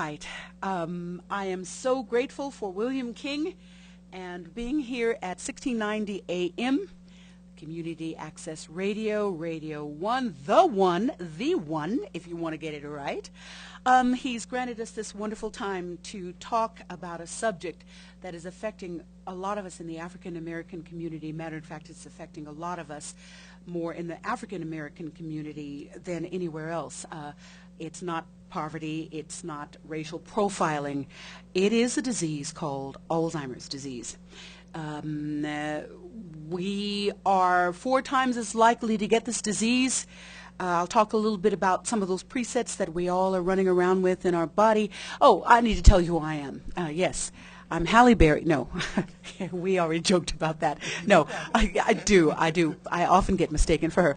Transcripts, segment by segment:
right. I am so grateful for William King and being here at 1690 AM, Community Access Radio, Radio 1, the one, if you want to get it right. He's granted us this wonderful time to talk about a subject that is affecting a lot of us in the African American community. Matter of fact, it's affecting a lot of us more in the African American community than anywhere else. It's not poverty, it's not racial profiling. It is a disease called Alzheimer's disease. We are 4 times as likely to get this disease. I'll talk a little bit about some of those presets that we all are running around with in our body. Oh, I need to tell you who I am. Yes, I'm Halle Berry. No, we already joked about that. No, I do. I often get mistaken for her.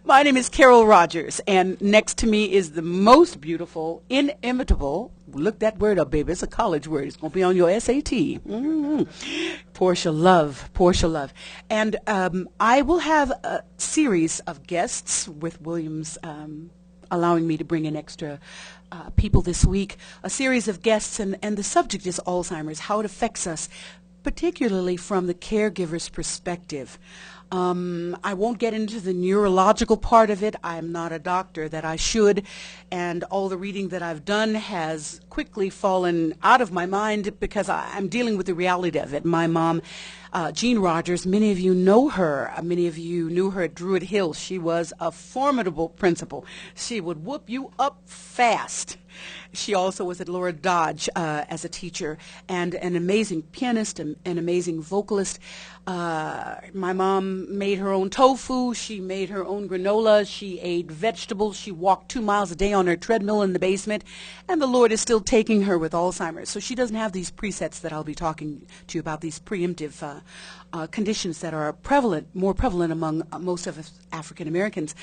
My name is Carol Rogers, and next to me is the most beautiful, inimitable, look that word up, baby. It's a college word. It's going to be on your SAT. Portia Love. And I will have a series of guests with Williams allowing me to bring in extra people this week, a series of guests, and the subject is Alzheimer's, how it affects us, particularly from the caregiver's perspective. I won't get into the neurological part of it. I'm not a doctor that I should, and all the reading that I've done has quickly fallen out of my mind because I'm dealing with the reality of it. My mom, Jean Rogers, many of you know her. Many of you knew her at Druid Hill. She was a formidable principal. She would whoop you up fast. She also was at Laura Dodge as a teacher and an amazing pianist, an amazing vocalist. My mom made her own tofu. She made her own granola. She ate vegetables. She walked 2 miles a day on her treadmill in the basement. And the Lord is still taking her with Alzheimer's. So she doesn't have these presets that I'll be talking to you about, these preemptive conditions that are more prevalent among most of us African Americans.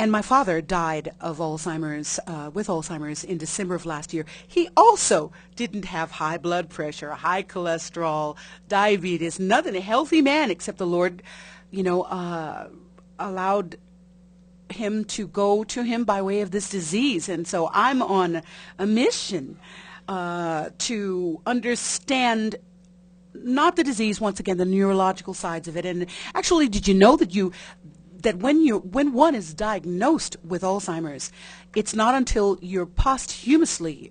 And my father died of Alzheimer's, with Alzheimer's in December of last year. He also didn't have high blood pressure, high cholesterol, diabetes, nothing, a healthy man, except the Lord, allowed him to go to him by way of this disease. And so I'm on a mission to understand not the disease, once again, the neurological sides of it. And actually, did you know that when one is diagnosed with Alzheimer's, it's not until you're posthumously,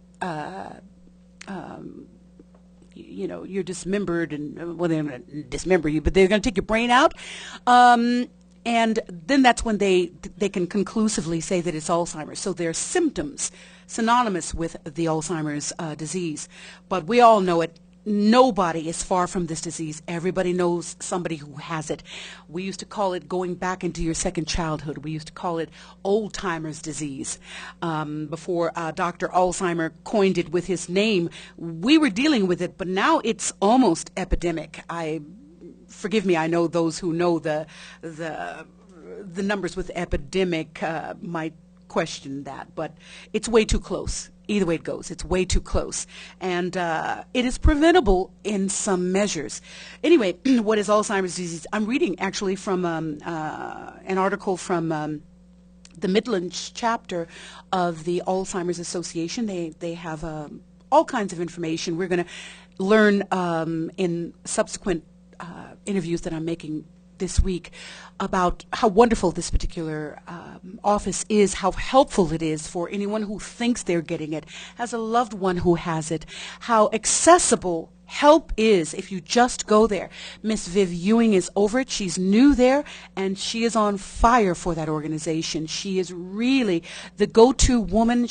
you're dismembered, and well, they're going to dismember you, but they're going to take your brain out, and then that's when they can conclusively say that it's Alzheimer's. So there are symptoms synonymous with the Alzheimer's disease, but we all know it. Nobody is far from this disease. Everybody knows somebody who has it. We used to call it going back into your second childhood. We used to call it old-timers disease. Before Dr. Alzheimer coined it with his name, we were dealing with it, but now it's almost epidemic. Forgive me, I know those who know the numbers with epidemic might question that, but it's way too close. Either way it goes, it's way too close. And it is preventable in some measures. Anyway, what is Alzheimer's disease? I'm reading actually from an article from the Midlands chapter of the Alzheimer's Association. They have all kinds of information. We're going to learn in subsequent interviews that I'm making this week about how wonderful this particular office is, how helpful it is for anyone who thinks they're getting it, has a loved one who has it, how accessible help is if you just go there. Miss Viv Ewing is over it. She's new there, and she is on fire for that organization. She is really the go-to woman.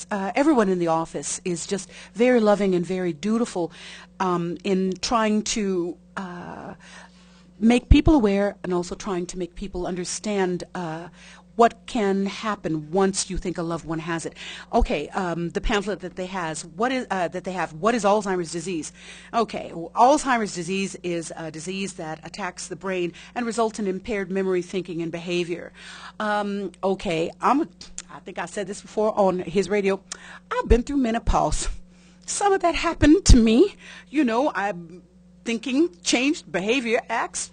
Everyone in the office is just very loving and very dutiful in trying to make people aware and also trying to make people understand what can happen once you think a loved one has it. Okay, the pamphlet that they have, what is Alzheimer's disease? Okay, Alzheimer's disease is a disease that attacks the brain and results in impaired memory, thinking, and behavior. Okay, I think I said this before on his radio. I've been through menopause. Some of that happened to me. I'm thinking changed, behavior, acts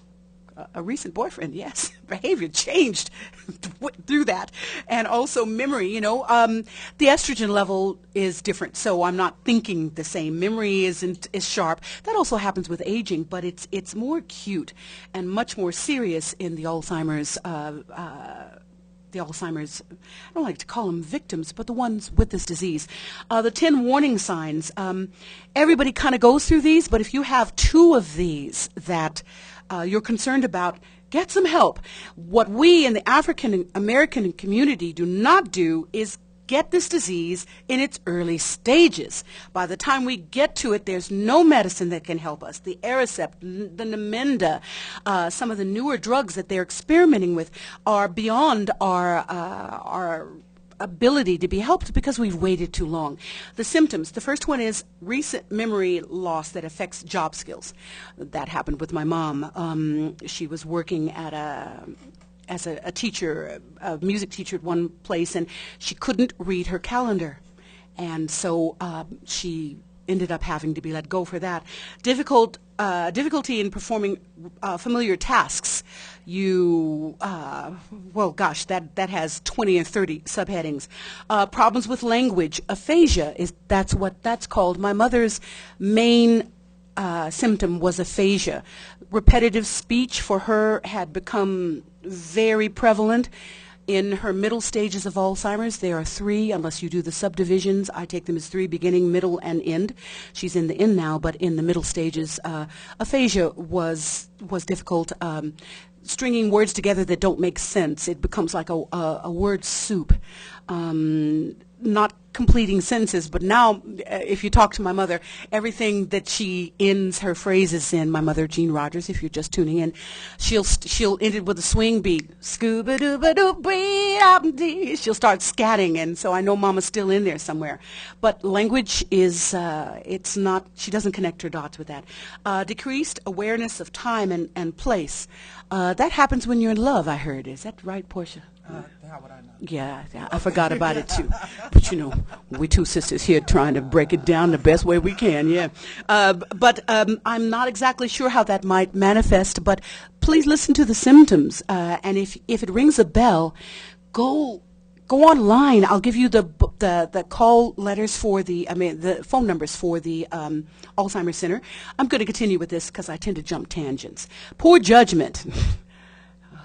a recent boyfriend, yes. Behavior changed through that. And also memory, the estrogen level is different, so I'm not thinking the same. Memory isn't as sharp. That also happens with aging, but it's more acute and much more serious in the Alzheimer's, I don't like to call them victims, but the ones with this disease. The 10 warning signs, everybody kind of goes through these, but if you have 2 of these that you're concerned about, get some help. What we in the African American community do not do is get this disease in its early stages. By the time we get to it, there's no medicine that can help us. The Aricept, the Namenda, some of the newer drugs that they're experimenting with are beyond our ability to be helped because we've waited too long. The symptoms, the first one is recent memory loss that affects job skills. That happened with my mom. She was working as a teacher, a music teacher at one place, and she couldn't read her calendar. And so she ended up having to be let go for that. Difficulty in performing familiar tasks. That has 20 or 30 subheadings. Problems with language. Aphasia, that's what that's called. My mother's main symptom was aphasia. Repetitive speech for her had become very prevalent. In her middle stages of Alzheimer's, there are 3, unless you do the subdivisions. I take them as 3, beginning, middle, and end. She's in the end now, but in the middle stages, aphasia was difficult. Stringing words together that don't make sense. It becomes like a word soup. Not completing sentences, but now if you talk to my mother, everything that she ends her phrases in, my mother, Jean Rogers, if you're just tuning in, she'll end it with a swing beat. Scuba-doo-ba-doo-bee-dum-dee. She'll start scatting, and so I know Mama's still in there somewhere. But language is, it's not, she doesn't connect her dots with that. Decreased awareness of time and place. That happens when you're in love, I heard. Is that right, Portia? How would I know? Yeah, I forgot about it too. But we 2 sisters here trying to break it down the best way we can, yeah. But I'm not exactly sure how that might manifest, but please listen to the symptoms. And if it rings a bell, go online. I'll give you the call letters for the phone numbers for the Alzheimer's Center. I'm going to continue with this because I tend to jump tangents. Poor judgment.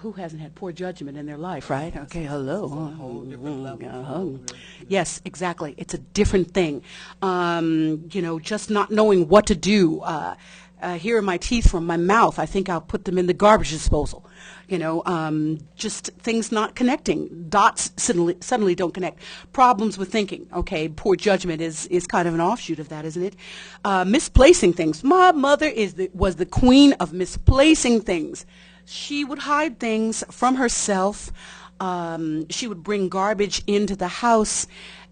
Who hasn't had poor judgment in their life, right? Okay, hello. Whole different level. Yes, exactly. It's a different thing. Just not knowing what to do. Here are my teeth from my mouth. I think I'll put them in the garbage disposal. Just things not connecting. Dots suddenly don't connect. Problems with thinking. Okay, poor judgment is kind of an offshoot of that, isn't it? Misplacing things. My mother was the queen of misplacing things. She would hide things from herself. She would bring garbage into the house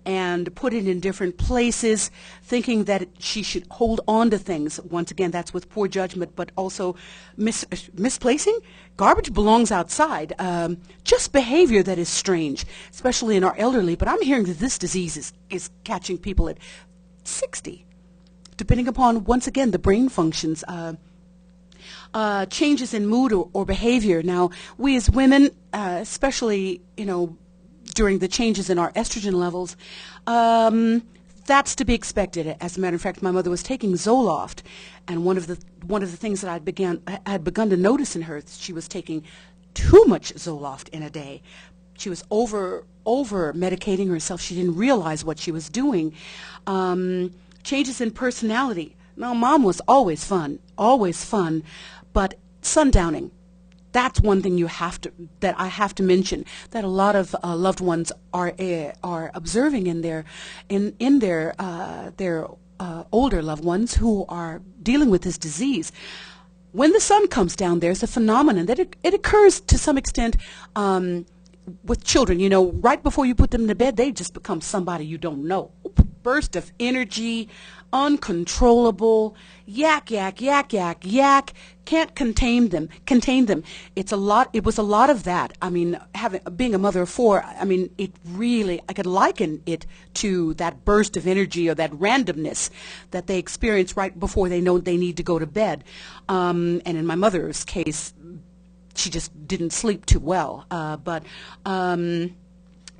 and put it in different places, thinking that she should hold on to things. Once again, that's with poor judgment, but also misplacing. Garbage belongs outside. Just behavior that is strange, especially in our elderly. But I'm hearing that this disease is catching people at 60, depending upon, once again, the brain functions. Changes in mood or behavior. Now, we as women, especially, during the changes in our estrogen levels, that's to be expected. As a matter of fact, my mother was taking Zoloft, and one of the things that I had begun to notice in her, she was taking too much Zoloft in a day. She was over medicating herself. She didn't realize what she was doing. Changes in personality. Now, Mom was always fun, but sundowning. That's one thing that I have to mention, that a lot of loved ones are observing in their older loved ones who are dealing with this disease. When the sun comes down, there's a phenomenon that it occurs to some extent with children. Right before you put them to bed, they just become somebody you don't know. Burst of energy, uncontrollable, yak, yak, yak, yak, yak, can't contain them. It was a lot of that. I mean, being a mother of 4, I mean, I could liken it to that burst of energy or that randomness that they experience right before they know they need to go to bed. And in my mother's case, she just didn't sleep too well. But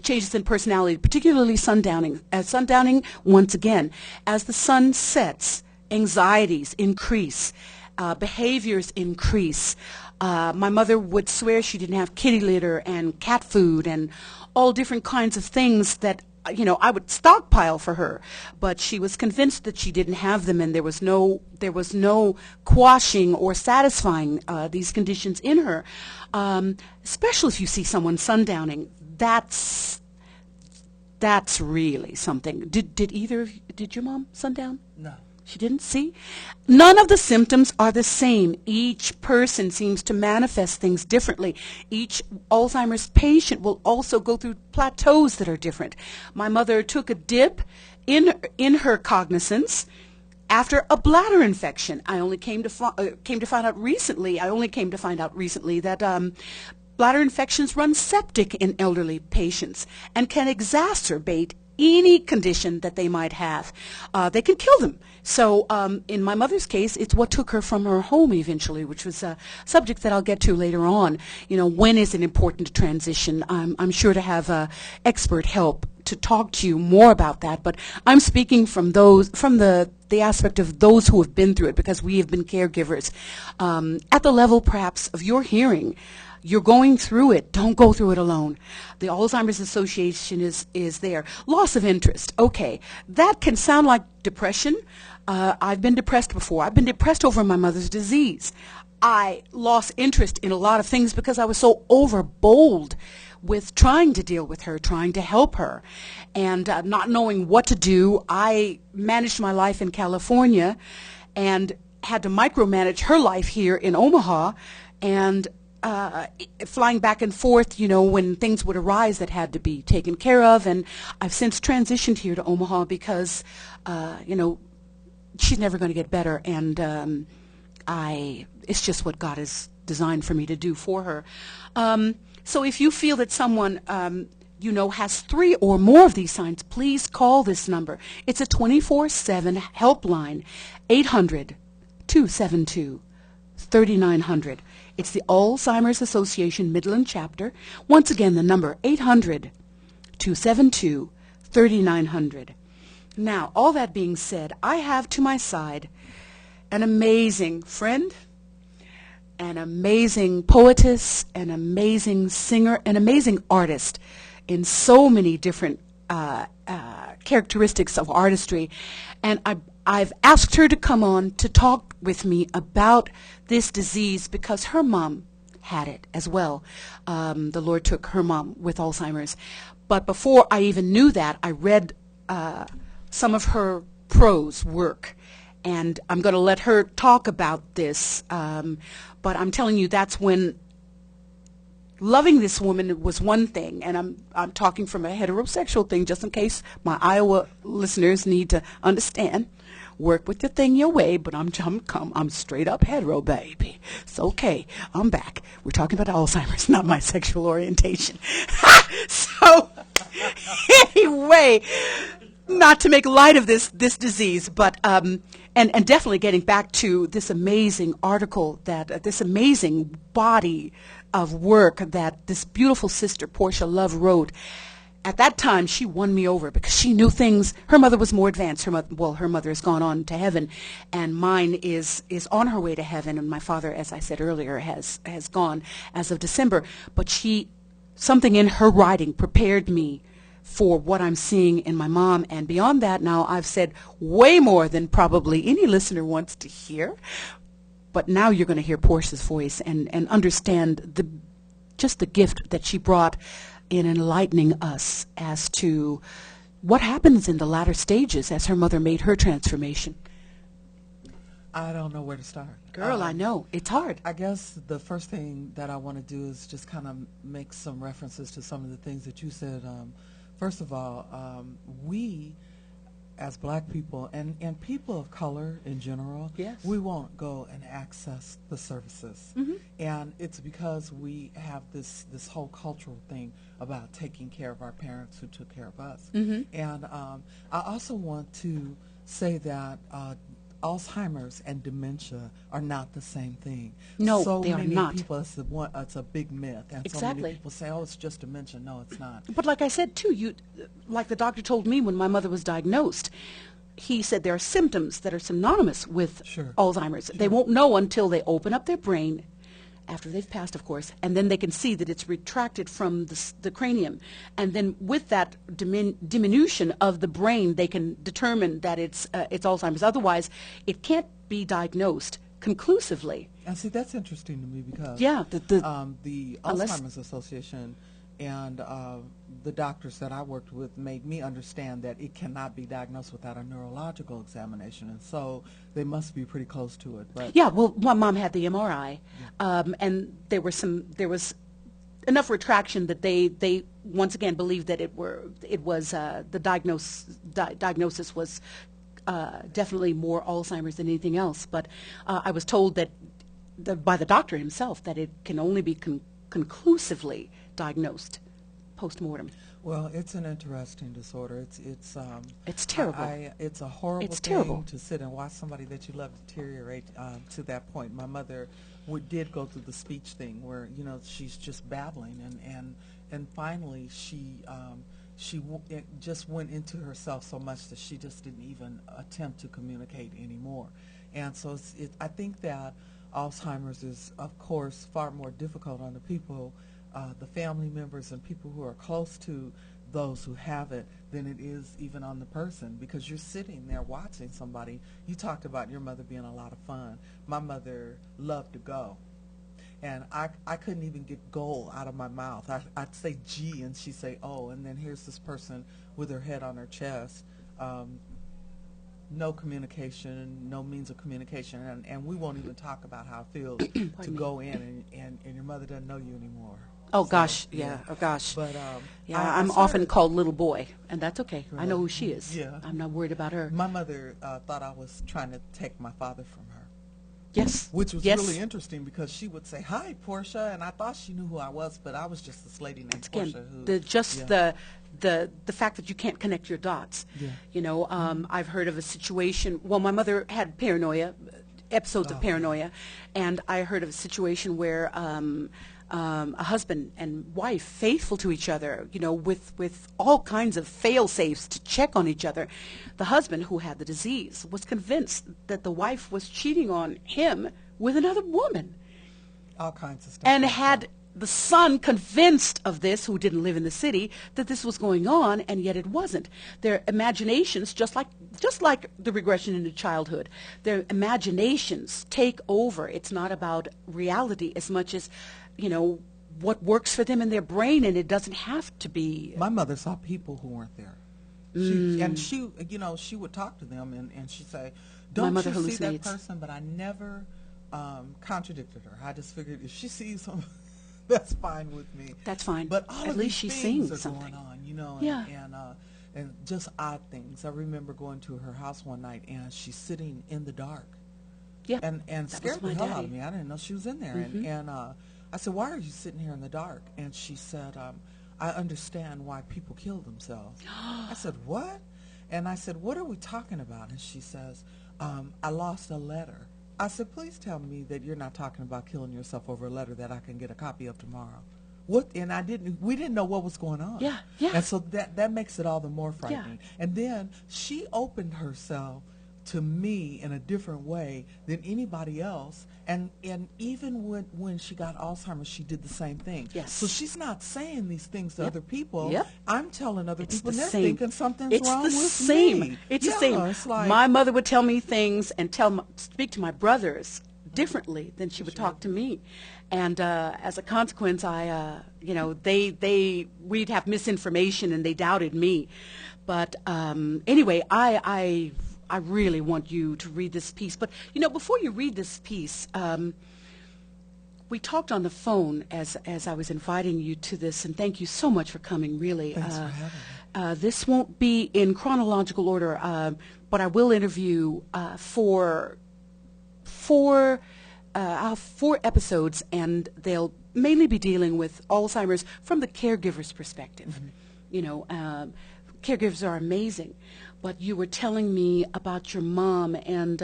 changes in personality, particularly sundowning. As sundowning, once again, as the sun sets, anxieties increase, behaviors increase. My mother would swear she didn't have kitty litter and cat food and all different kinds of things that I would stockpile for her, but she was convinced that she didn't have them, and there was no quashing or satisfying these conditions in her. Especially if you see someone sundowning, that's really something. Did your mom sundown? No. She didn't see? None of the symptoms are the same. Each person seems to manifest things differently. Each Alzheimer's patient will also go through plateaus that are different. My mother took a dip in her cognizance after a bladder infection. I only came to find out recently that bladder infections run septic in elderly patients and can exacerbate any condition that they might have. They can kill them. So in my mother's case, it's what took her from her home eventually, which was a subject that I'll get to later on. When is it important to transition? I'm sure to have expert help to talk to you more about that, but I'm speaking from the aspect of those who have been through it, because we have been caregivers. At the level perhaps of your hearing, you're going through it. Don't go through it alone. The Alzheimer's Association is there. Loss of interest. Okay, that can sound like depression. I've been depressed before. I've been depressed over my mother's disease. I lost interest in a lot of things because I was so overbold with trying to deal with her, trying to help her, and not knowing what to do. I managed my life in California and had to micromanage her life here in Omaha, and flying back and forth, when things would arise that had to be taken care of. And I've since transitioned here to Omaha because, she's never going to get better, and it's just what God has designed for me to do for her. So if you feel that someone has 3 or more of these signs, please call this number. It's a 24/7 helpline, 800-272-3900. It's the Alzheimer's Association Midland Chapter. Once again, the number 800-272-3900. Now, all that being said, I have to my side an amazing friend, an amazing poetess, an amazing singer, an amazing artist in so many different characteristics of artistry. And I've asked her to come on to talk with me about this disease because her mom had it as well. The Lord took her mom with Alzheimer's. But before I even knew that, I read some of her prose work. And I'm going to let her talk about this. But I'm telling you, that's when loving this woman was one thing, and I'm talking from a heterosexual thing, just in case my Iowa listeners need to understand. Work with your thing your way, but I'm straight up hetero, baby. It's okay. I'm back. We're talking about Alzheimer's, not my sexual orientation. So anyway, not to make light of this disease, but and definitely getting back to this amazing article, that this amazing body of work that this beautiful sister Portia Love wrote. At that time, she won me over because she knew things. Her mother was more advanced. Her mother has gone on to heaven, and mine is on her way to heaven. And my father, as I said earlier, has gone as of December. But something in her writing prepared me for what I'm seeing in my mom. And beyond that, now I've said way more than probably any listener wants to hear. But now you're going to hear Portia's voice and understand just the gift that she brought in enlightening us as to what happens in the latter stages as her mother made her transformation. I don't know where to start. Girl, I know. It's hard. I guess the first thing that I want to do is just kind of make some references to some of the things that you said. First of all, we as black people and people of color in general, yes, we won't go and access the services. Mm-hmm. And it's because we have this whole cultural thing about taking care of our parents who took care of us. Mm-hmm. And I also want to say that Alzheimer's and dementia are not the same thing. No, so they are many not. people, it's a big myth, and so Exactly. many people say, "Oh, it's just dementia." No, it's not. But like I said, too, like the doctor told me when my mother was diagnosed, he said there are symptoms that are synonymous with Sure. Alzheimer's. They won't know until they open up their brain, after they've passed, of course, and then they can see that it's retracted from the cranium. And then with that diminution of the brain, they can determine that it's Alzheimer's. Otherwise, it can't be diagnosed conclusively. And see, that's interesting to me because Yeah, the unless- Alzheimer's Association and the doctors that I worked with made me understand that it cannot be diagnosed without a neurological examination, and so they must be pretty close to it. But Yeah, well, my mom had the MRI, and there was enough retraction that they once again believed that it was the diagnosis was definitely more Alzheimer's than anything else. But I was told that by the doctor himself that it can only be conclusively diagnosed post-mortem. well, it's an interesting disorder. It's terrible. It's a horrible It's thing terrible. to sit and watch somebody that you love deteriorate to that point. My mother did go through the speech thing where she's just babbling, and finally it just went into herself so much that she just didn't even attempt to communicate anymore. And so I think that Alzheimer's is, of course, far more difficult on the people, the family members and people who are close to those who have it than it is even on the person, because you're sitting there watching somebody. You talked about your mother being a lot of fun. My mother loved to go. And I couldn't even get goal out of my mouth. I'd say G and she'd say O, and then here's this person with her head on her chest. No communication, no means of communication, and we won't even talk about how it feels to go in and your mother doesn't know you anymore. Oh So, gosh, yeah. Oh gosh. But Yeah, I I'm started- often called little boy, and that's okay. I know Really? who she is. Yeah. I'm not worried about her. My mother thought I was trying to take my father from her, Yes. which was yes. really interesting because she would say, "Hi, Portia," and I thought she knew who I was, but I was just this lady named Again, Portia. Who, the fact that you can't connect your dots. Yeah. You know, I've heard of a situation. Well, my mother had paranoia, episodes of paranoia, and I heard of a situation where a husband and wife, faithful to each other, you know, with all kinds of fail-safes to check on each other. The husband, who had the disease, was convinced that the wife was cheating on him with another woman, all kinds of stuff. and like had that. the son convinced of this, who didn't live in the city, that this was going on, and yet it wasn't. Their imaginations, just like the regression into childhood, their imaginations take over. It's not about reality as much as, you know, what works for them in their brain, and it doesn't have to be. My mother saw people who weren't there. She, you know, she would talk to them and she'd say, "Don't mother you see that hallucinates. person?" But I never contradicted her. I just figured if she sees him, that's fine with me. That's fine. But all At of least these she's things seeing are something. going on, you know, Yeah. and just odd things. I remember going to her house one night and she's sitting in the dark. Yeah, And that scared was the my hell out of daddy. me. I didn't know she was in there. And I said, "Why are you sitting here in the dark?" And she said, "I understand why people kill themselves." I said, "What?" And I said, "What are we talking about?" And she says, "I lost a letter." I said, "Please tell me that you're not talking about killing yourself over a letter that I can get a copy of tomorrow." What? And we didn't know what was going on. Yeah, yeah. And so that makes it all the more frightening. And then she opened herself to me in a different way than anybody else, and even when she got Alzheimer's, she did the same thing. Yes. So she's not saying these things to Yep. other people. Yep. I'm telling other It's people, the and they're same. thinking something's It's wrong the with same. me. It's Yeah, the same. It's like, My mother would tell me things and speak to my brothers differently than she would talk to me, and as a consequence, you know, we'd have misinformation and they doubted me. But anyway, I really want you to read this piece. But you know, before you read this piece, we talked on the phone as I was inviting you to this, and thank you so much for coming. Really, Thanks for having me. this won't be in chronological order, but I will interview I'll have 4 episodes, and they'll mainly be dealing with Alzheimer's from the caregiver's perspective. You know, caregivers are amazing, But you were telling me about your mom and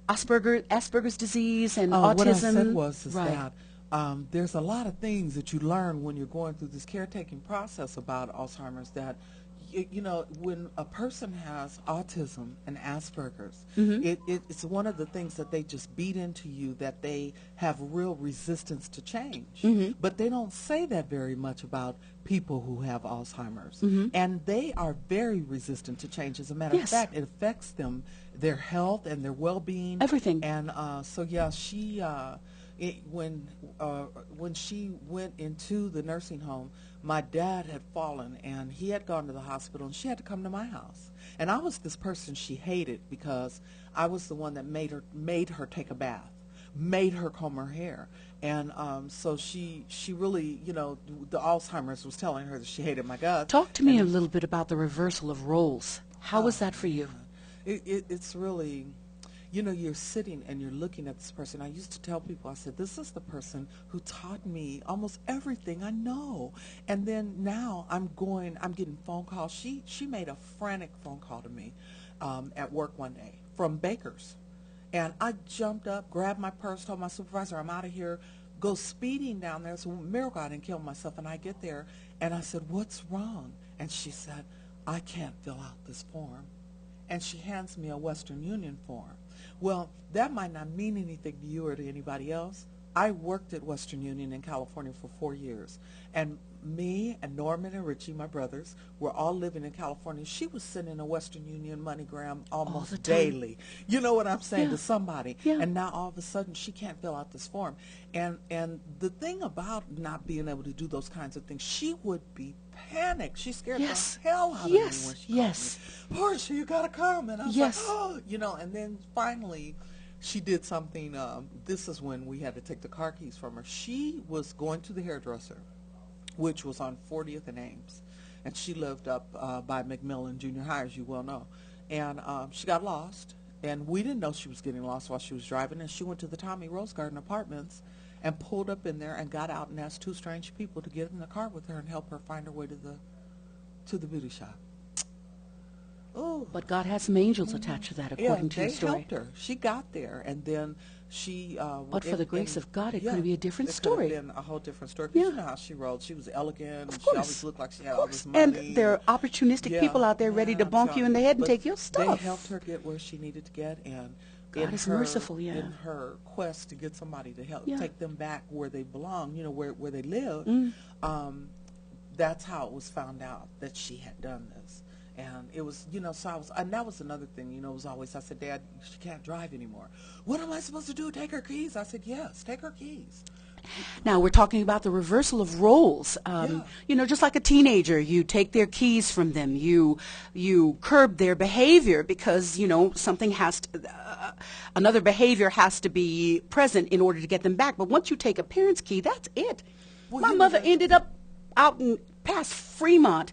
Asperger's disease and autism. What I said was right. that there's a lot of things that you learn when you're going through this caretaking process about Alzheimer's that, you know, when a person has autism and Asperger's, it's one of the things that they just beat into you, that they have real resistance to change. But they don't say that very much about people who have Alzheimer's. And they are very resistant to change. As a matter of fact, it affects them, their health and their well-being. Everything. And so, yeah, when she went into the nursing home, my dad had fallen, and he had gone to the hospital, and she had to come to my house. And I was this person she hated because I was the one that made her take a bath, made her comb her hair. And so she really, you know, the Alzheimer's was telling her that she hated my guts. Talk to me a little bit about the reversal of roles. How was that for you? It's really, you know, you're sitting and you're looking at this person. I used to tell people, I said, this is the person who taught me almost everything I know. And then now I'm getting phone calls. She made a frantic phone call to me at work one day from Baker's. And I jumped up, grabbed my purse, told my supervisor, I'm out of here, go speeding down there. It's a miracle I didn't kill myself. And I get there, and I said, what's wrong? And she said, I can't fill out this form. And she hands me a Western Union form. Well, that might not mean anything to you or to anybody else. I worked at Western Union in California for 4 years. And me and Norman and Richie, my brothers, were all living in California. She was sending a Western Union MoneyGram almost daily. You know what I'm saying, to somebody. And now all of a sudden she can't fill out this form. And the thing about not being able to do those kinds of things, she would be panicked. She scared the hell out of me when she called me. Portia, you gotta come. And I was like, oh, you know. And then finally she did something. This is when we had to take the car keys from her. She was going to the hairdresser, which was on 40th and Ames, and she lived up by McMillan Junior High, as you well know. And she got lost, and we didn't know she was getting lost while she was driving, and she went to the Tommy Rose Garden Apartments and pulled up in there and got out and asked two strange people to get in the car with her and help her find her way to the beauty shop. Oh, but God had some angels attached to that, according to your story. They helped her. She got there, and then she. But for the grace of God, it could be a different it story. Could have been a whole different story. Because you know how she rolled. She was elegant. Of She course. always looked like she had all this money. And there are opportunistic people out there ready to bonk you in the head and take your stuff. They helped her get where she needed to get, and God is merciful, in her quest to get somebody to help take them back where they belong, you know, where they live. That's how it was found out that she had done this. And it was, you know, so and that was another thing, you know, it was always, I said, Dad, she can't drive anymore. What am I supposed to do? Take her keys? I said, yes, take her keys. Now, we're talking about the reversal of roles. You know, just like a teenager, you take their keys from them. You curb their behavior because, you know, something has to, another behavior has to be present in order to get them back. But once you take a parent's key, that's it. Well, My mother ended up out in past Fremont,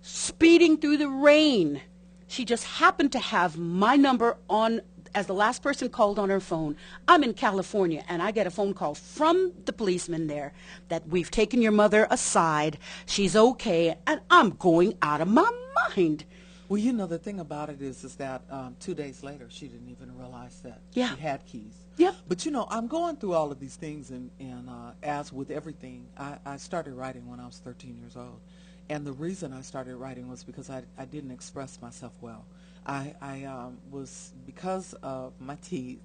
speeding through the rain. She just happened to have my number on as the last person called on her phone. I'm in California, and I get a phone call from the policeman there that we've taken your mother aside. She's okay, and I'm going out of my mind. Well, you know, the thing about it is that 2 days later, she didn't even realize that she had keys. But, you know, I'm going through all of these things, and as with everything, I started writing when I was 13 years old. And the reason I started writing was because I didn't express myself well. I was, because of my teeth,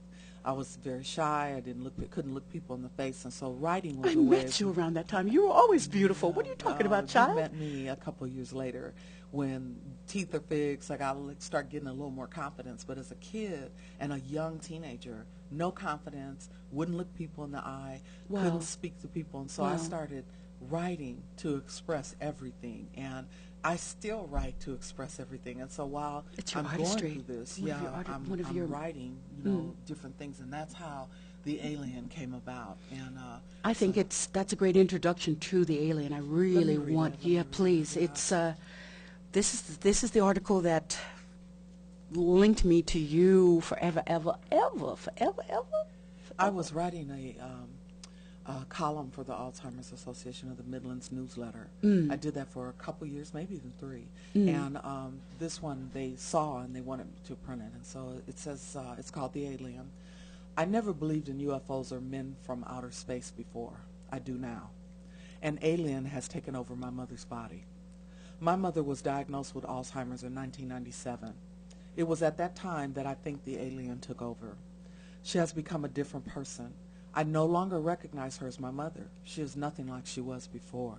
I was very shy. I couldn't look people in the face, and so writing was a way. I met you around that time. You were always beautiful. What are you talking about, child? You met me a couple of years later when teeth are fixed. I got to start getting a little more confidence. But as a kid and a young teenager, no confidence, wouldn't look people in the eye, couldn't speak to people, and so I started writing to express everything, and I still write to express everything. And so while I'm going through this, I'm writing, you know, different things, and that's how the Alien came about. And I think that's a great introduction to the Alien. I really want, please. It's this is the article that linked me to you forever, ever, ever, forever, ever. I was writing column for the Alzheimer's Association of the Midlands newsletter. I did that for a couple years, maybe even 3. And this one they saw and they wanted to print it. And so it says, it's called The Alien. I never believed in UFOs or men from outer space before. I do now. An alien has taken over my mother's body. My mother was diagnosed with Alzheimer's in 1997. It was at that time that I think the alien took over. She has become a different person. I no longer recognize her as my mother. She is nothing like she was before.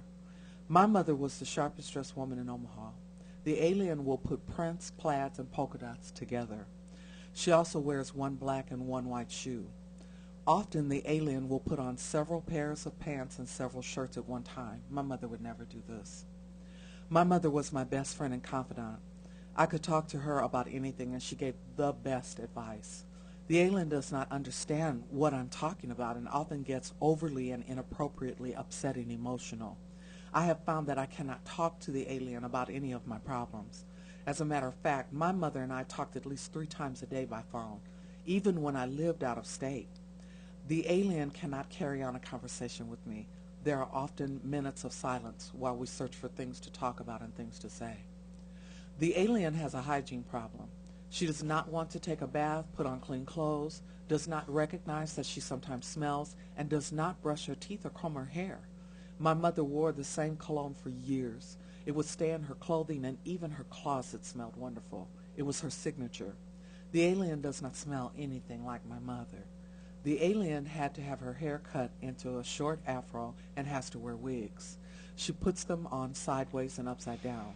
My mother was the sharpest dressed woman in Omaha. The alien will put prints, plaids, and polka dots together. She also wears one black and one white shoe. Often the alien will put on several pairs of pants and several shirts at one time. My mother would never do this. My mother was my best friend and confidant. I could talk to her about anything, and she gave the best advice. The alien does not understand what I'm talking about and often gets overly and inappropriately upset and emotional. I have found that I cannot talk to the alien about any of my problems. As a matter of fact, my mother and I talked at least 3 times a day by phone, even when I lived out of state. The alien cannot carry on a conversation with me. There are often minutes of silence while we search for things to talk about and things to say. The alien has a hygiene problem. She does not want to take a bath, put on clean clothes, does not recognize that she sometimes smells, and does not brush her teeth or comb her hair. My mother wore the same cologne for years. It would stay in her clothing, and even her closet smelled wonderful. It was her signature. The alien does not smell anything like my mother. The alien had to have her hair cut into a short afro and has to wear wigs. She puts them on sideways and upside down.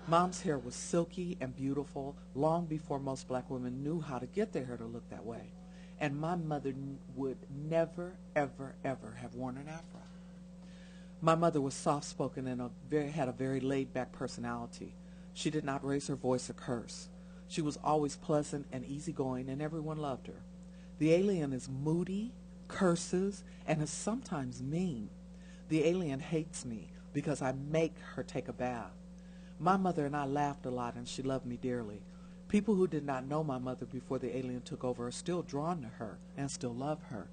Mom's hair was silky and beautiful long before most black women knew how to get their hair to look that way. And my mother would never, ever, ever have worn an afro. My mother was soft-spoken and had a very laid-back personality. She did not raise her voice or curse. She was always pleasant and easygoing, and everyone loved her. The alien is moody, curses, and is sometimes mean. The alien hates me because I make her take a bath. My mother and I laughed a lot, and she loved me dearly. People who did not know my mother before the alien took over are still drawn to her and still love her.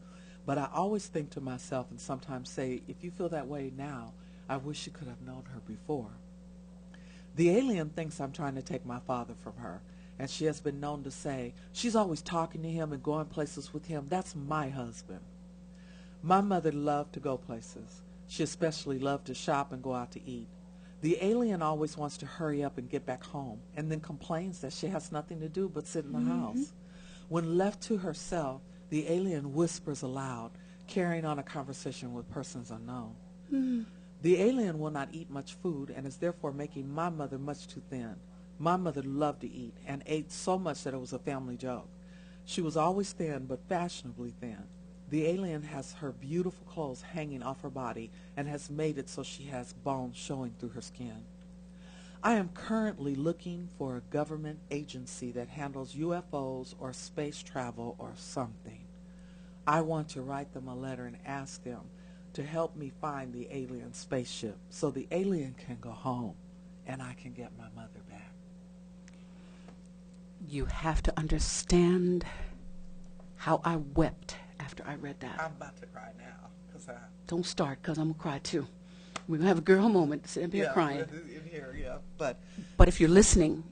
But I always think to myself and sometimes say, if you feel that way now, I wish you could have known her before. The alien thinks I'm trying to take my father from her, and she has been known to say, she's always talking to him and going places with him. That's my husband. My mother loved to go places. She especially loved to shop and go out to eat. The alien always wants to hurry up and get back home, and then complains that she has nothing to do but sit in the house. When left to herself, the alien whispers aloud, carrying on a conversation with persons unknown. The alien will not eat much food and is therefore making my mother much too thin. My mother loved to eat and ate so much that it was a family joke. She was always thin, but fashionably thin. The alien has her beautiful clothes hanging off her body and has made it so she has bones showing through her skin. I am currently looking for a government agency that handles UFOs or space travel or something. I want to write them a letter and ask them to help me find the alien spaceship so the alien can go home and I can get my mother back. You have to understand how I wept after I read that. I'm about to cry now. Don't start, because I'm going to cry too. We're going to have a girl moment, sitting here crying. In here, yeah. But if you're listening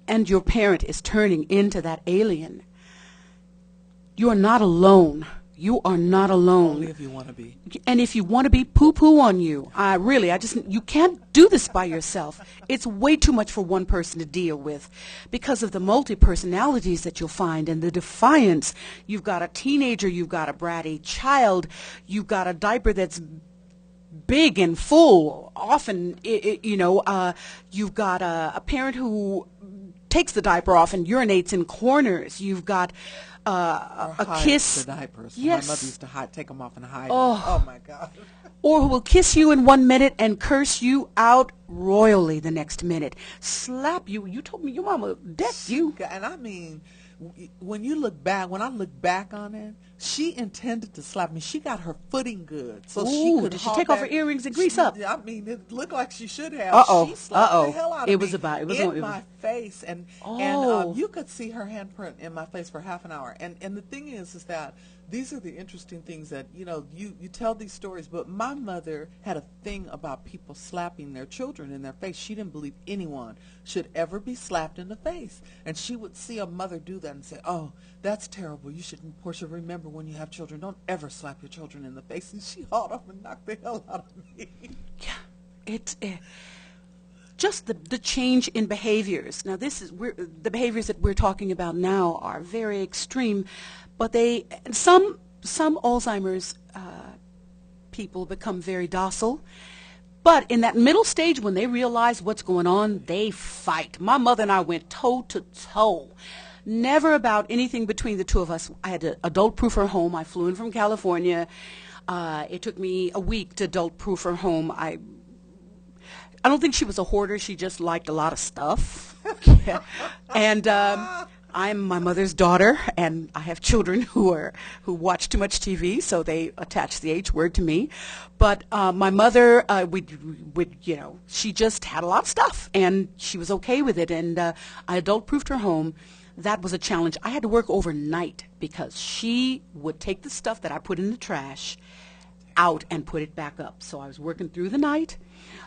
and your parent is turning into that alien, you are not alone. You are not alone. Only if you want to be. And if you want to be, poo-poo on you. You can't do this by yourself. It's way too much for one person to deal with because of the multi-personalities that you'll find and the defiance. You've got a teenager, you've got a bratty child, you've got a diaper that's big and full. Often, you've got a parent who takes the diaper off and urinates in corners. You've got a kiss. The diapers. Yes. My mother used to take them off and hide Oh. them. Oh my God. Or who will kiss you in 1 minute and curse you out royally the next minute. Slap you. You told me your mama decked you. And I mean, when you look back, when I look back on it, she intended to slap me. She got her footing good, so she Ooh, could did she haul take off her back. earrings and grease up? I mean, it looked like she should have. Uh-oh, She slapped the uh-oh. hell out of It me was about, it was in on, it was, my face, and oh. you could see her handprint in my face for half an hour. And the thing is that these are the interesting things that you tell these stories. But my mother had a thing about people slapping their children in their face. She didn't believe anyone should ever be slapped in the face, and she would see a mother do that and say, "Oh, that's terrible. You shouldn't, Portia. Remember, when you have children, don't ever slap your children in the face." And she hauled up and knocked the hell out of me. Yeah, it's just the change in behaviors. Now, the behaviors that we're talking about now are very extreme, but some Alzheimer's people become very docile. But in that middle stage, when they realize what's going on, they fight. My mother and I went toe to toe. Never about anything between the two of us. I had to adult-proof her home. I flew in from California. It took me a week to adult-proof her home. I don't think she was a hoarder. She just liked a lot of stuff. And I'm my mother's daughter, and I have children who watch too much TV, so they attach the H word to me. But my mother, she just had a lot of stuff, and she was okay with it. And I adult-proofed her home. That was a challenge. I had to work overnight because she would take the stuff that I put in the trash out and put it back up. So I was working through the night,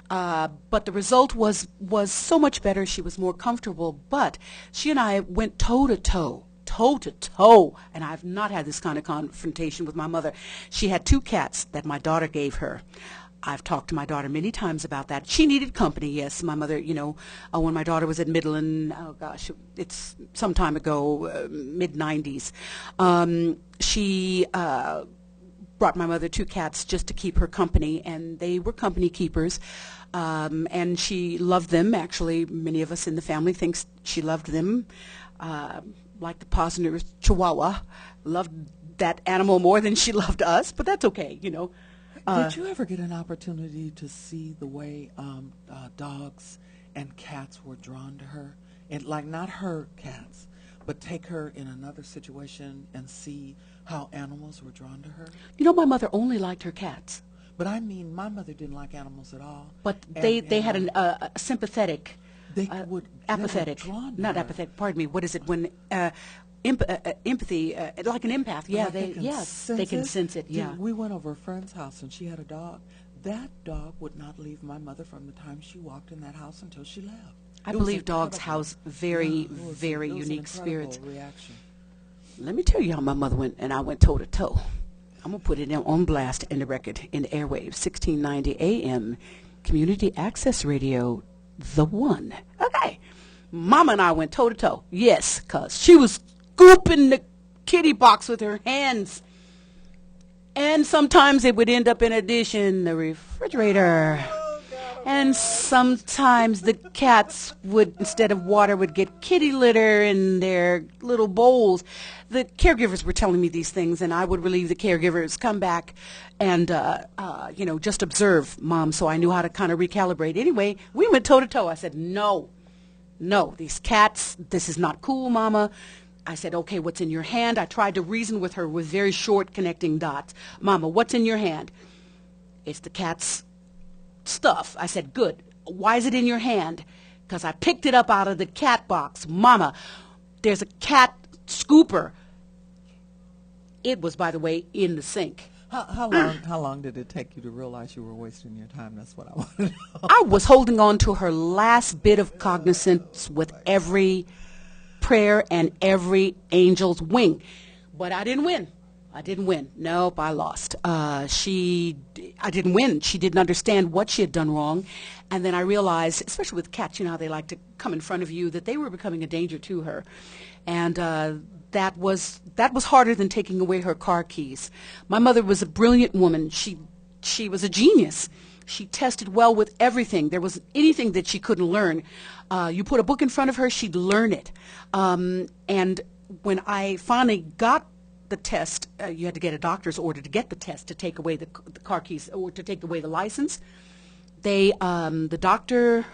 but the result was so much better. She was more comfortable, but she and I went toe to toe, and I've not had this kind of confrontation with my mother. She had 2 cats that my daughter gave her. I've talked to my daughter many times about that. She needed company, yes. My mother, when my daughter was at Midland, oh gosh, it's some time ago, mid-90s, she brought my mother 2 cats just to keep her company, and they were company keepers. And she loved them. Actually, many of us in the family thinks she loved them. Like the Posner Chihuahua, loved that animal more than she loved us, but that's okay, Did you ever get an opportunity to see the way dogs and cats were drawn to her? And like, not her cats, but take her in another situation and see how animals were drawn to her? My mother only liked her cats. But I mean, my mother didn't like animals at all. But they had a sympathetic, apathetic, not her. apathetic, pardon me, what is it, when empathy, like an empath. Yeah, like they can sense it. Yeah. We went over a friend's house and she had a dog. That dog would not leave my mother from the time she walked in that house until she left. I believe dogs house very, very it was unique an spirits. incredible reaction. Let me tell you how my mother went, and I went toe to toe. I'm going to put it on blast in the record, in the airwaves, 1690 AM, Community Access Radio, the one. Okay. Mama and I went toe to toe. Yes, because she was scooping the kitty box with her hands. And sometimes it would end up in a dish in the refrigerator. And sometimes the cats would, instead of water, would get kitty litter in their little bowls. The caregivers were telling me these things, and I would relieve the caregivers, come back, and just observe Mom. So I knew how to kind of recalibrate. Anyway, we went toe to toe. I said, no, these cats, this is not cool, Mama. I said, okay, what's in your hand? I tried to reason with her with very short connecting dots. Mama, what's in your hand? It's the cat's stuff. I said, good. Why is it in your hand? Because I picked it up out of the cat box. Mama, there's a cat scooper. It was, by the way, in the sink. How long did it take you to realize you were wasting your time? That's what I want to know. I was holding on to her last bit of cognizance with every prayer and every angel's wing. But I didn't win. Nope, I lost. I didn't win. She didn't understand what she had done wrong. And then I realized, especially with cats, how they like to come in front of you, that they were becoming a danger to her. And that was harder than taking away her car keys. My mother was a brilliant woman. She was a genius. She tested well with everything. There wasn't anything that she couldn't learn. You put a book in front of her, she'd learn it. And when I finally got the test, you had to get a doctor's order to get the test to take away the car keys or to take away the license. The doctor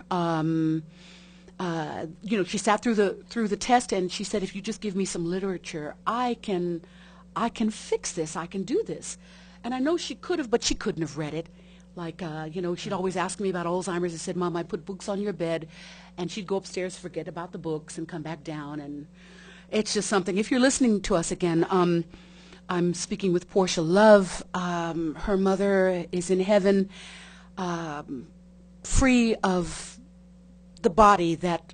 she sat through the test, and she said, if you just give me some literature, I can fix this. I can do this. And I know she could have, but she couldn't have read it. Like, she'd always ask me about Alzheimer's. I said, Mom, I put books on your bed. And she'd go upstairs, forget about the books, and come back down. And it's just something. If you're listening to us again, I'm speaking with Portia Love. Her mother is in heaven, free of the body that,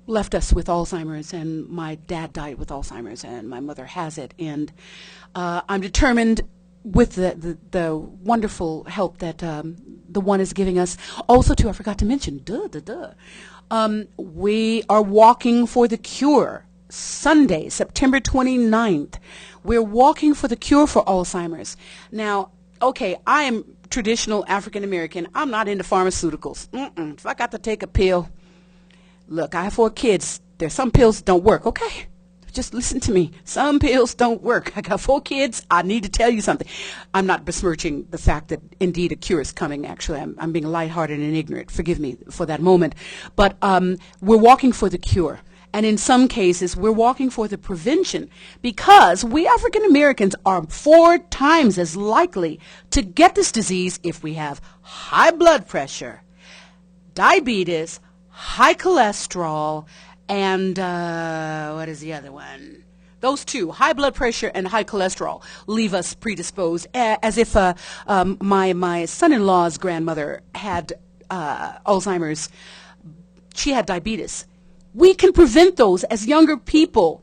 left us with Alzheimer's, and my dad died with Alzheimer's, and my mother has it. And I'm determined, with the wonderful help that the one is giving us. Also, too, I forgot to mention, we are walking for the cure. Sunday, September 29th. We're walking for the cure for Alzheimer's. Now, okay, I am traditional African American. I'm not into pharmaceuticals. If I got to take a pill, look, I have 4 kids. There's some pills that don't work, okay? Just listen to me. Some pills don't work. I got 4 kids. I need to tell you something. I'm not besmirching the fact that indeed a cure is coming. Actually, I'm being lighthearted and ignorant. Forgive me for that moment. But we're walking for the cure. And in some cases, we're walking for the prevention, because we African Americans are 4 times as likely to get this disease if we have high blood pressure, diabetes, high cholesterol, and what is the other one? Those 2, high blood pressure and high cholesterol, leave us predisposed, as if my son-in-law's grandmother had Alzheimer's. She had diabetes. We can prevent those as younger people.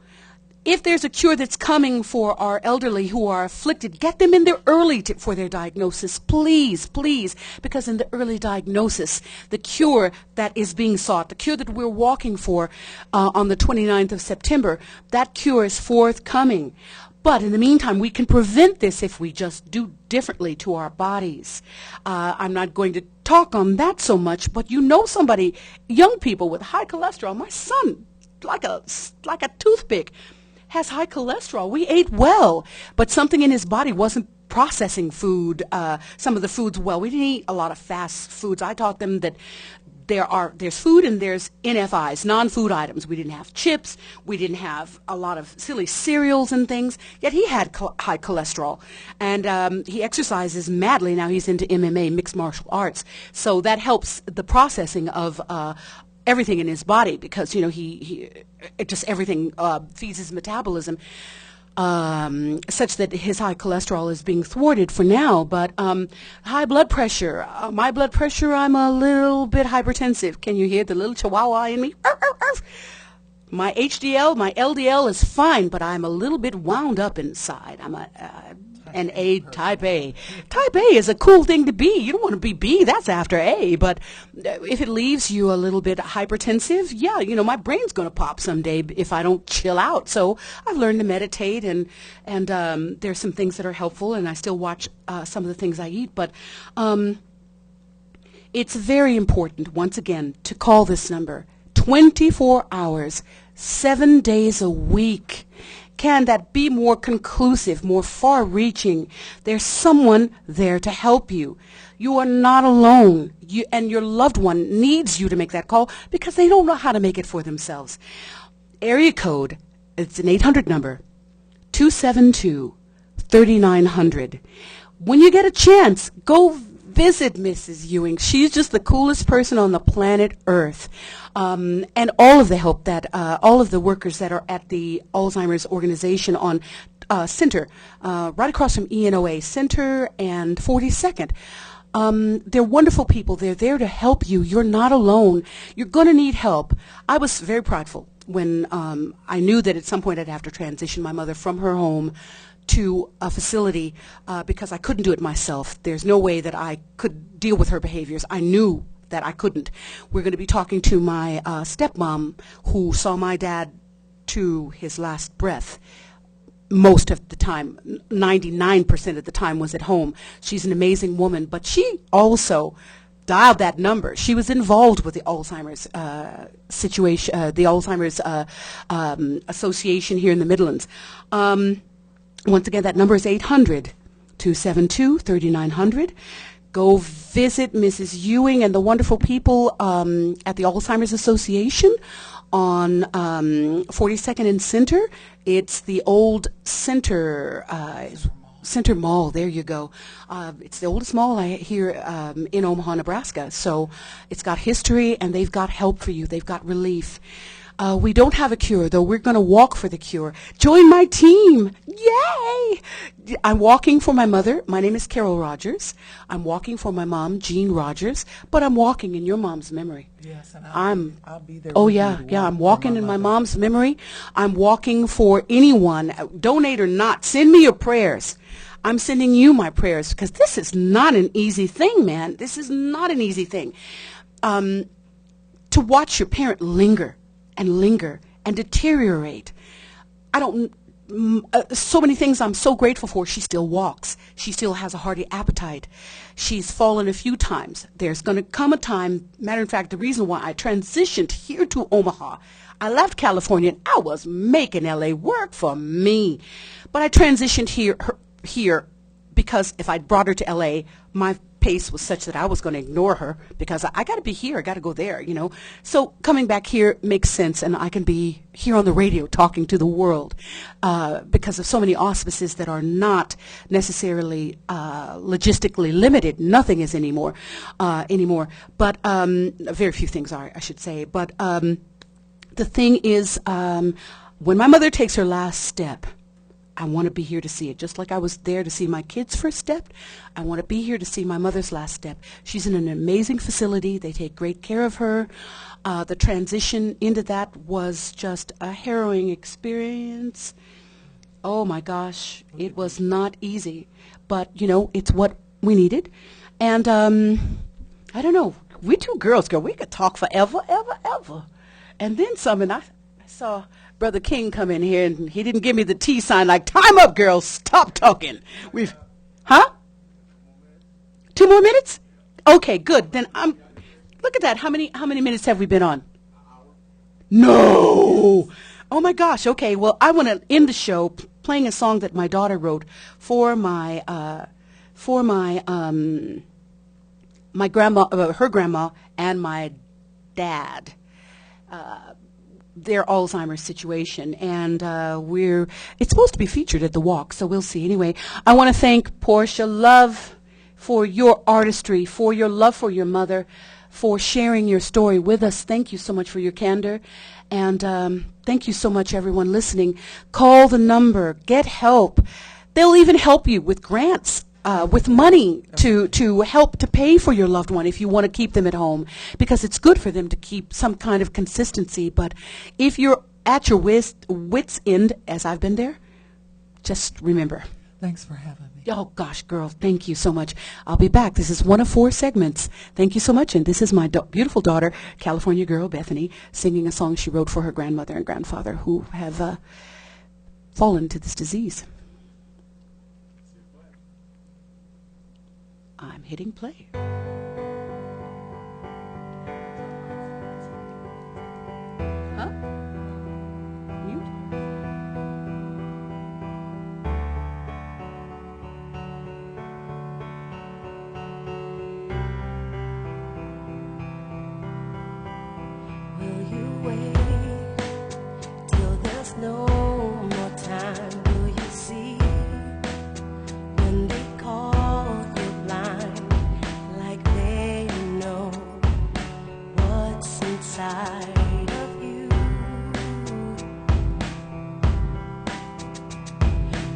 If there's a cure that's coming for our elderly who are afflicted, get them in there early for their diagnosis, please, please, because in the early diagnosis, the cure that is being sought, the cure that we're walking for on the 29th of September, that cure is forthcoming. But in the meantime, we can prevent this if we just do differently to our bodies. I'm not going to talk on that so much, but somebody, young people with high cholesterol. My son, like a toothpick, has high cholesterol. We ate well, but something in his body wasn't processing food, some of the foods well. We didn't eat a lot of fast foods. I taught them that there's food and there's NFIs, non-food items. We didn't have chips. We didn't have a lot of silly cereals and things. Yet he had high cholesterol, and he exercises madly. Now he's into MMA, mixed martial arts. So that helps the processing of everything in his body, because everything feeds his metabolism. Such that his high cholesterol is being thwarted for now. But high blood pressure, my blood pressure, I'm a little bit hypertensive. Can you hear the little chihuahua in me? My HDL, my LDL is fine, but I'm a little bit wound up inside. I'm an A, type A. Type A is a cool thing to be. You don't want to be B, that's after A. But if it leaves you a little bit hypertensive, yeah, my brain's going to pop someday if I don't chill out. So I've learned to meditate, and there's some things that are helpful, and I still watch some of the things I eat. But it's very important, once again, to call this number 24 hours, 7 days a week. Can that be more conclusive, more far-reaching? There's someone there to help you. You are not alone. And your loved one needs you to make that call, because they don't know how to make it for themselves. Area code, it's an 800 number, 272-3900. When you get a chance, go visit Mrs. Ewing. She's just the coolest person on the planet Earth. And all of the help that, all of the workers that are at the Alzheimer's organization on Center, right across from ENOA Center and 42nd. They're wonderful people. They're there to help you. You're not alone. You're going to need help. I was very prideful when I knew that at some point I'd have to transition my mother from her home to a facility because I couldn't do it myself. There's no way that I could deal with her behaviors. I knew that I couldn't. We're going to be talking to my stepmom, who saw my dad to his last breath. Most of the time, 99% of the time, was at home. She's an amazing woman, but she also dialed that number. She was involved with the Alzheimer's situation, the Alzheimer's Association here in the Midlands. Once again, that number is 800-272-3900. Go visit Mrs. Ewing and the wonderful people at the Alzheimer's Association on 42nd and Center. It's the old Center Mall. There you go. It's the oldest mall here in Omaha, Nebraska. So it's got history, and they've got help for you. They've got relief. We don't have a cure, though. We're going to walk for the cure. Join my team. Yay! I'm walking for my mother. My name is Carol Rogers. I'm walking for my mom, Jean Rogers, but I'm walking in your mom's memory. Yes, and I'll be there. Oh, with yeah, you yeah. I'm walking in my mother. mom's memory. I'm walking for anyone, donate or not. Send me your prayers. I'm sending you my prayers, because this is not an easy thing, man. This is not an easy thing. To watch your parent linger and deteriorate. So many things I'm so grateful for. She still walks. She still has a hearty appetite. She's fallen a few times. There's going to come a time, matter of fact, the reason why I transitioned here to Omaha, I left California and I was making LA work for me. But I transitioned here because if I'd brought her to LA, my pace was such that I was going to ignore her, because I got to be here, I got to go there, you know. So coming back here makes sense, and I can be here on the radio talking to the world because of so many auspices that are not necessarily logistically limited. Nothing is anymore. But very few things are, I should say. But the thing is, when my mother takes her last step, I want to be here to see it. Just like I was there to see my kids' first step, I want to be here to see my mother's last step. She's in an amazing facility. They take great care of her. The transition into that was just a harrowing experience. Oh my gosh, it was not easy. But, you know, it's what we needed. And I don't know, we two girls, girl, we could talk forever, ever. And then some, and I saw Brother King come in here, and he didn't give me the T sign like, time up, girls, stop talking. Huh? 2 more minutes? Okay, good. Then look at that. How many minutes have we been on? No! Oh my gosh, okay. Well, I want to end the show playing a song that my daughter wrote for my my grandma, her grandma, and my dad. Their Alzheimer's situation, and it's supposed to be featured at the walk, so we'll see. Anyway, I want to thank Portia Love for your artistry, for your love for your mother, for sharing your story with us. Thank you so much for your candor, and thank you so much, everyone listening. Call the number, get help. They'll even help you with grants. With money to help to pay for your loved one if you want to keep them at home, because it's good for them to keep some kind of consistency. But if you're at your wit's end, as I've been there, just remember. Thanks for having me. Oh, gosh, girl, thank you so much. I'll be back. This is one of 4 segments. Thank you so much. And this is my beautiful daughter, California girl, Bethany, singing a song she wrote for her grandmother and grandfather who have fallen to this disease. I'm hitting play. Huh? Mute? Will you wait till there's no more time? Will you see when they call you blind, like they know what's inside of you?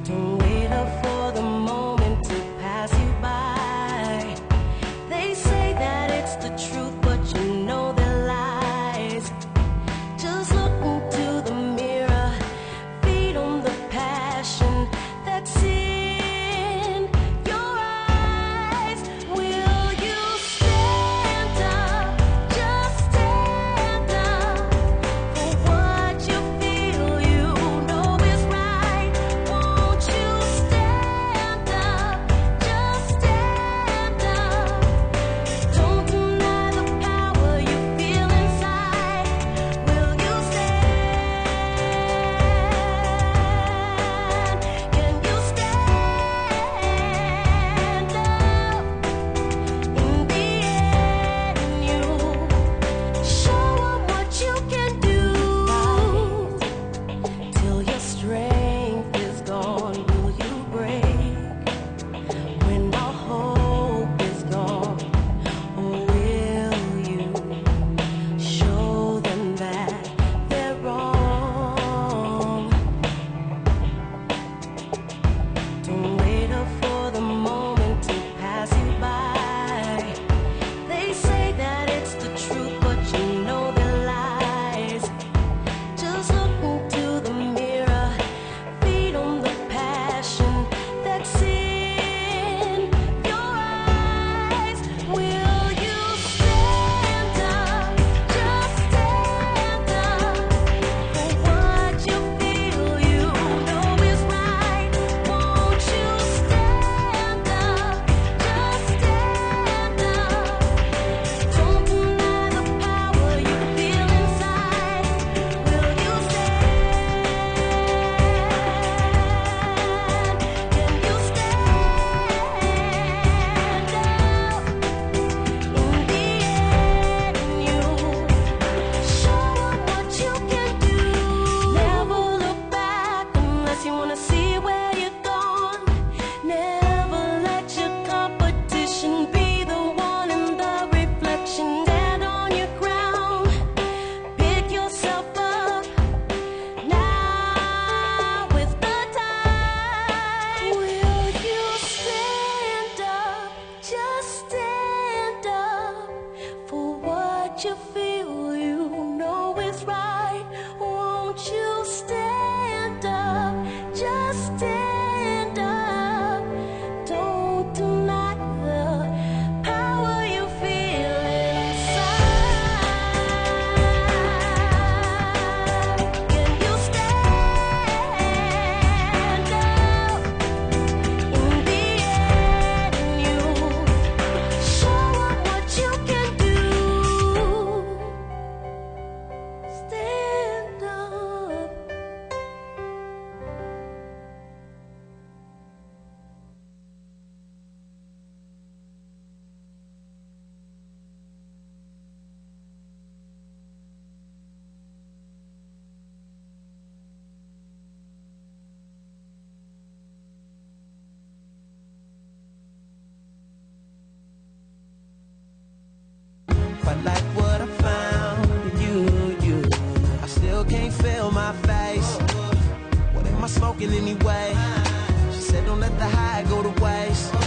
Don't wait up for the moment to pass you by. They say that it's the truth, but you know they're lies. Just look into the mirror talking anyway. She said don't let the high go to waste.